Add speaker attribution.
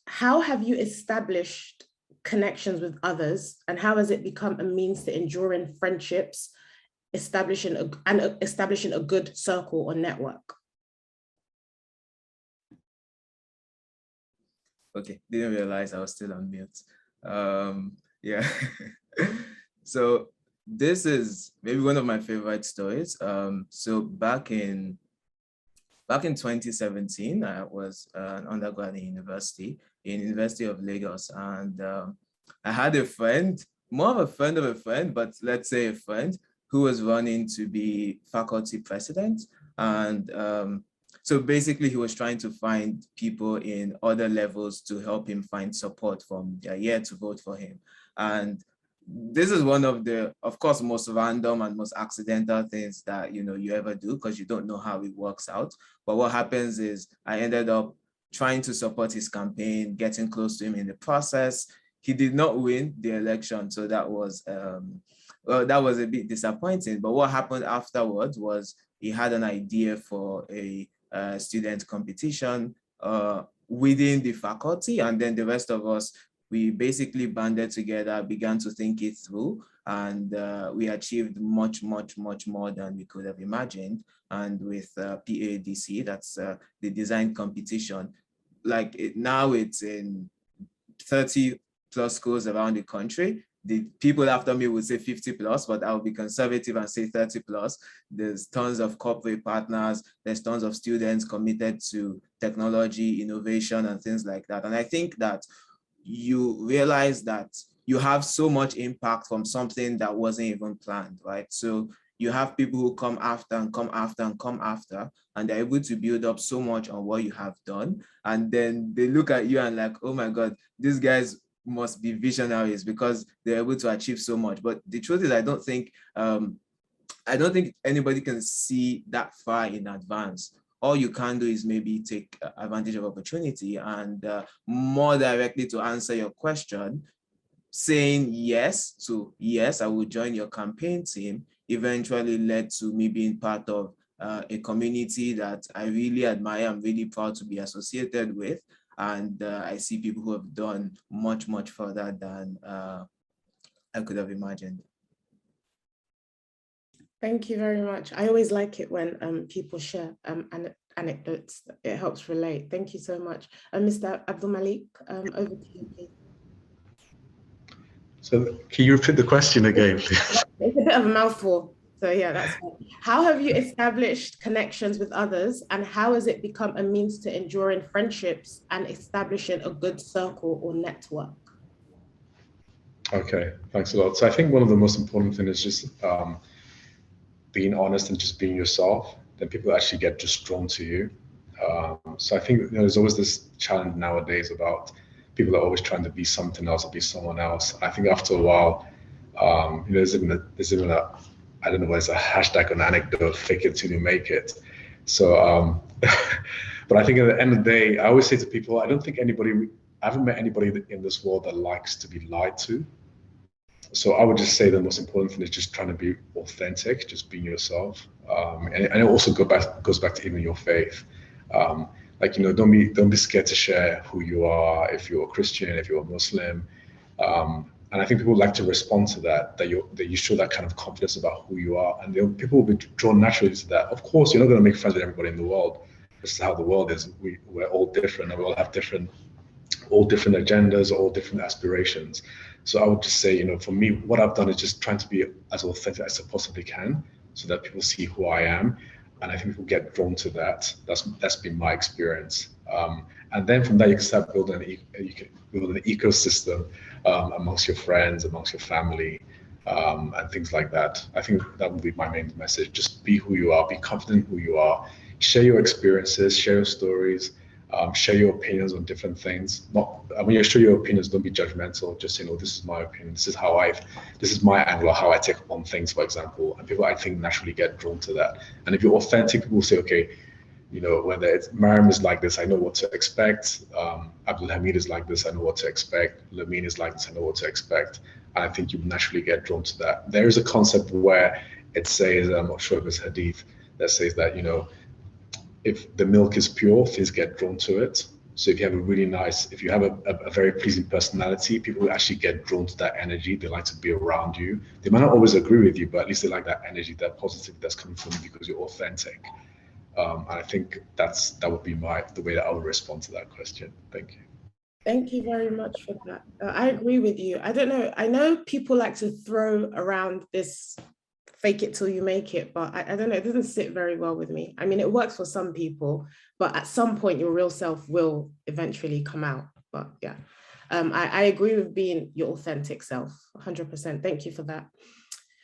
Speaker 1: How have you established connections with others, and how has it become a means to enduring friendships, establishing a good circle or network?
Speaker 2: Okay, didn't realize I was still on mute. Yeah. So this is maybe one of my favorite stories. So back in 2017, I was an undergrad in University of Lagos, and I had a friend, more of a friend, but let's say a friend, who was running to be faculty president. And so basically he was trying to find people in other levels to help him find support from their year to vote for him. And this is one of the, of course, most random and most accidental things that you ever do, because you don't know how it works out. But what happens is I ended up trying to support his campaign, getting close to him in the process. He did not win the election, so that was that was a bit disappointing. But what happened afterwards was he had an idea for a student competition within the faculty, and then the rest of us, we basically banded together, began to think it through, and we achieved much, much, much more than we could have imagined. And with PADC, that's the design competition, now it's in 30 plus schools around the country. The people after me would say 50 plus, but I'll be conservative and say 30 plus. There's tons of corporate partners. There's tons of students committed to technology, innovation, and things like that. And I think that you realize that you have so much impact from something that wasn't even planned, right? So you have people who come after and come after and come after, and they're able to build up so much on what you have done. And then they look at you and like, oh my God, these guys must be visionaries because they're able to achieve so much. But the truth is, I don't think anybody can see that far in advance. All you can do is maybe take advantage of opportunity. And more directly to answer your question, saying yes to yes, I will join your campaign team, eventually led to me being part of a community that I really admire. I'm really proud to be associated with. And I see people who have done much, much further than I could have imagined.
Speaker 1: Thank you very much. I always like it when people share anecdotes. It helps relate. Thank you so much. Mr. Abdulmalik, over to you, please.
Speaker 3: So can you repeat the question again, please?
Speaker 1: It's a bit of a mouthful. So yeah, that's fine. How have you established connections with others, and how has it become a means to enduring friendships and establishing a good circle or network?
Speaker 3: Okay, thanks a lot. So I think one of the most important things is just being honest and just being yourself. Then people actually get just drawn to you. So I think there's always this challenge nowadays about people are always trying to be something else or be someone else. I think after a while, there's even a I don't know what it's a hashtag or an anecdote, fake it till you make it. So, but I think at the end of the day, I always say to people, I haven't met anybody in this world that likes to be lied to. So I would just say the most important thing is just trying to be authentic, just being yourself. And it also goes back to even your faith. Don't be scared to share who you are. If you're a Christian, if you're a Muslim, and I think people like to respond to that you show that kind of confidence about who you are, and people will be drawn naturally to that. Of course, you're not going to make friends with everybody in the world. This is how the world is. We're all different, and we all have different agendas, all different aspirations. So I would just say, for me, what I've done is just trying to be as authentic as I possibly can, so that people see who I am. And I think people get drawn to that. That's been my experience. And then from there, you can start building an ecosystem amongst your friends, amongst your family, and things like that. I think that would be my main message. Just be who you are, be confident who you are, share your experiences, share your stories, share your opinions on different things. When you share your opinions, don't be judgmental. Just say, no, this is my opinion. This is my angle of how I take on things, for example. And people, I think, naturally get drawn to that. And if you're authentic, people will say, okay, whether it's Mariam is like this, I know what to expect. Abdulhameed is like this, I know what to expect. Lameen is like this, I know what to expect. And I think you naturally get drawn to that. There is a concept where it says, I'm not sure if it's hadith, that says that, if the milk is pure, things get drawn to it. So if you have a really nice, if you have a very pleasing personality, people actually get drawn to that energy. They like to be around you. They might not always agree with you, but at least they like that energy, that positivity that's coming from you because you're authentic. And I think that would be the way that I would respond to that question. Thank you.
Speaker 1: Thank you very much for that. I agree with you. I don't know. I know people like to throw around this fake it till you make it, but I don't know. It doesn't sit very well with me. I mean, it works for some people, but at some point your real self will eventually come out. But yeah, I agree with being your authentic self, 100%. Thank you for that.